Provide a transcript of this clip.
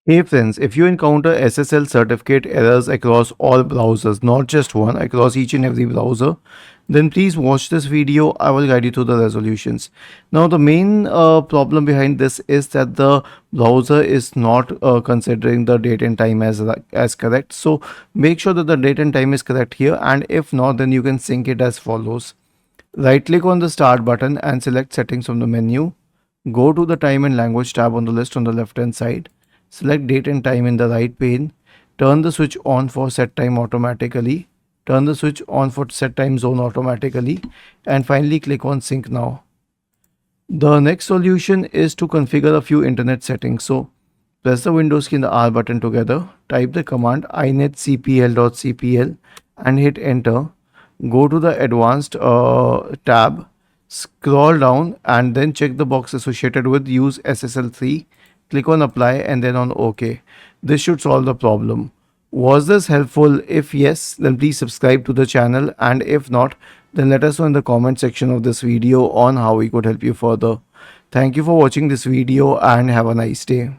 Hey friends, if you encounter SSL certificate errors across all browsers, not just one, across each and every browser, then please watch this video. I will guide you through the resolutions. Now, the main problem behind this is that the browser is not considering the date and time as correct. So make sure that the date and time is correct here, and if not, then you can sync it as follows. Right click on the start button and select settings from the menu. Go to the time and language tab on the list on the left hand side. Select date and time in the right pane. Turn the switch on for set time automatically. Turn the switch on for set time zone automatically. And finally click on sync now. The next solution is to configure a few internet settings. So press the Windows key and the R button together. Type the command inetcpl.cpl and hit enter. Go to the advanced tab, scroll down and then check the box associated with use SSL3. Click on apply and then on OK. This should solve the problem. Was this helpful? If yes, then please subscribe to the channel, and if not, then let us know in the comment section of this video on how we could help you further. Thank you for watching this video and have a nice day.